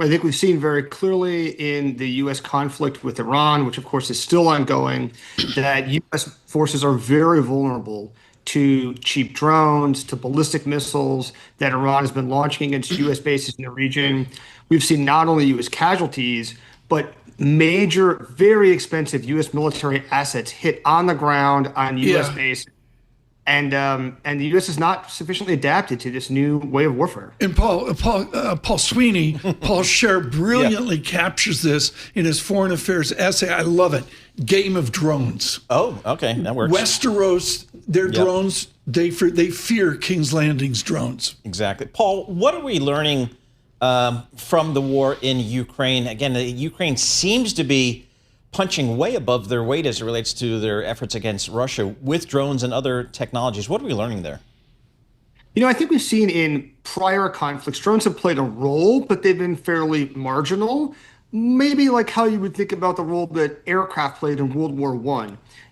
I think we've seen very clearly in the U.S. conflict with Iran, which of course is still ongoing, that U.S. forces are very vulnerable to cheap drones, to ballistic missiles that Iran has been launching against U.S. bases in the region. We've seen not only U.S. casualties, but major, very expensive U.S. military assets hit on the ground on U.S. Yeah. bases. And the U.S. is not sufficiently adapted to this new way of warfare. And Paul Sweeney, Paul Scharre brilliantly captures this in his foreign affairs essay. I love it. Game of Drones. Oh, okay, that works. Westeros, their drones, they fear King's Landing's drones. Exactly. Paul, what are we learning from the war in Ukraine? Again, Ukraine seems to be punching way above their weight as it relates to their efforts against Russia with drones and other technologies. What are we learning there? I think we've seen in prior conflicts, drones have played a role, but they've been fairly marginal. Maybe like how you would think about the role that aircraft played in World War I.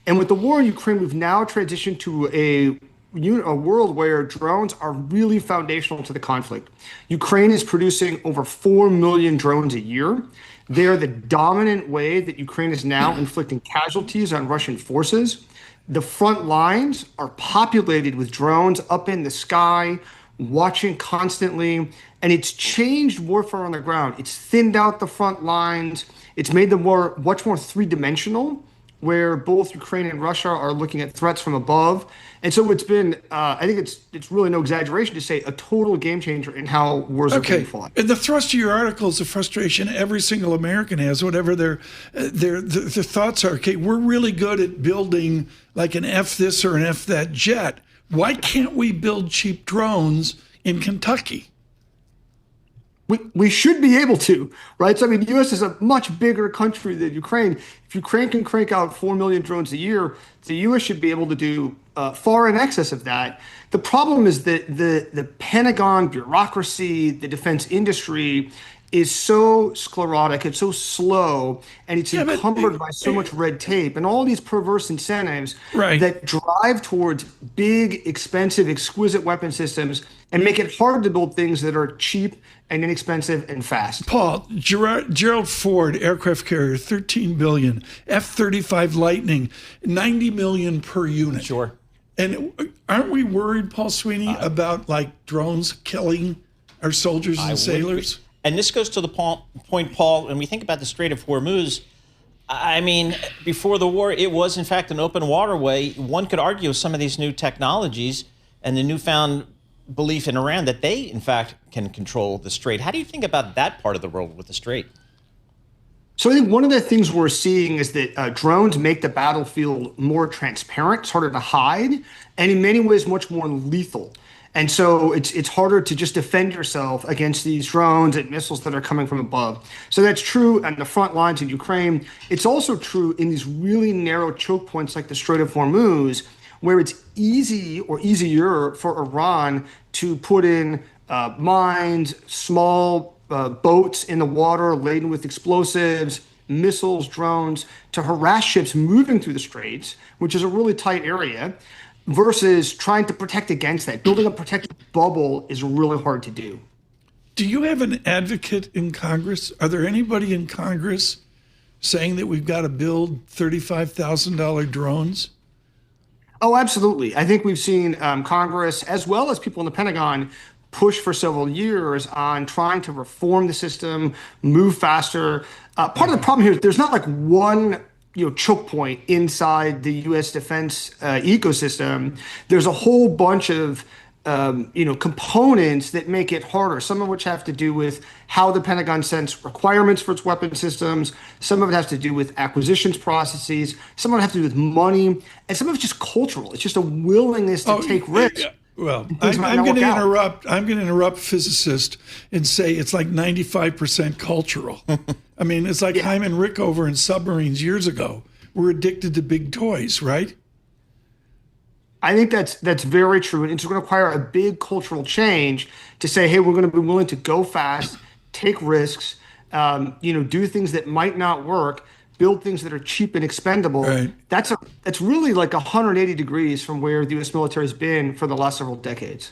And with the war in Ukraine, we've now transitioned to a world where drones are really foundational to the conflict. Ukraine is producing over 4 million drones a year. They are the dominant way that Ukraine is now inflicting casualties on Russian forces. The front lines are populated with drones up in the sky, watching constantly, and it's changed warfare on the ground. It's thinned out the front lines. It's made the war much more three-dimensional, where both Ukraine and Russia are looking at threats from above. And so it's been, I think it's really no exaggeration to say, a total game changer in how wars are being fought. And the thrust of your article is the frustration every single American has, whatever their thoughts are. Okay, we're really good at building like an F this or an F that jet. Why can't we build cheap drones in Kentucky? We should be able to, right? So, the U.S. is a much bigger country than Ukraine. If Ukraine can crank out 4 million drones a year, the U.S. should be able to do far in excess of that. The problem is that the Pentagon bureaucracy, the defense industry is so sclerotic, it's so slow, and it's encumbered by so much red tape and all these perverse incentives that drive towards big, expensive, exquisite weapon systems and make it hard to build things that are cheap and inexpensive and fast. Paul, Gerald Ford, aircraft carrier, $13 billion, F-35 Lightning, $90 million per unit. Sure. And aren't we worried, Paul Sweeney, about like drones killing our soldiers and sailors? And this goes to the point, Paul, when we think about the Strait of Hormuz, I mean, before the war, it was, in fact, an open waterway. One could argue with some of these new technologies and the newfound belief in Iran that they, in fact, can control the strait. How do you think about that part of the world with the strait? So I think one of the things we're seeing is that drones make the battlefield more transparent, it's harder to hide, and in many ways much more lethal. And so it's harder to just defend yourself against these drones and missiles that are coming from above. So that's true on the front lines in Ukraine. It's also true in these really narrow choke points like the Strait of Hormuz, where it's easy or easier for Iran to put in mines, small boats in the water laden with explosives, missiles, drones, to harass ships moving through the straits, which is a really tight area, versus trying to protect against that. Building a protective bubble is really hard to do. Do you have an advocate in Congress? Are there anybody in Congress saying that we've got to build $35,000 drones? Oh, absolutely. I think we've seen Congress, as well as people in the Pentagon, push for several years on trying to reform the system, move faster. Part of the problem here is there's not like one choke point inside the U.S. defense ecosystem. There's a whole bunch of components that make it harder, some of which have to do with how the Pentagon sets requirements for its weapon systems. Some of it has to do with acquisitions processes. Some of it has to do with money. And some of it's just cultural. It's just a willingness to take risks. Well, I'm going to interrupt physicist and say it's like 95% cultural. I mean, it's like Hyman Rickover in Submarines years ago. We're addicted to big toys, right? I think that's very true. And it's going to require a big cultural change to say, hey, we're going to be willing to go fast, take risks, do things that might not work, build things that are cheap and expendable. Right. That's really like 180 degrees from where the U.S. military has been for the last several decades.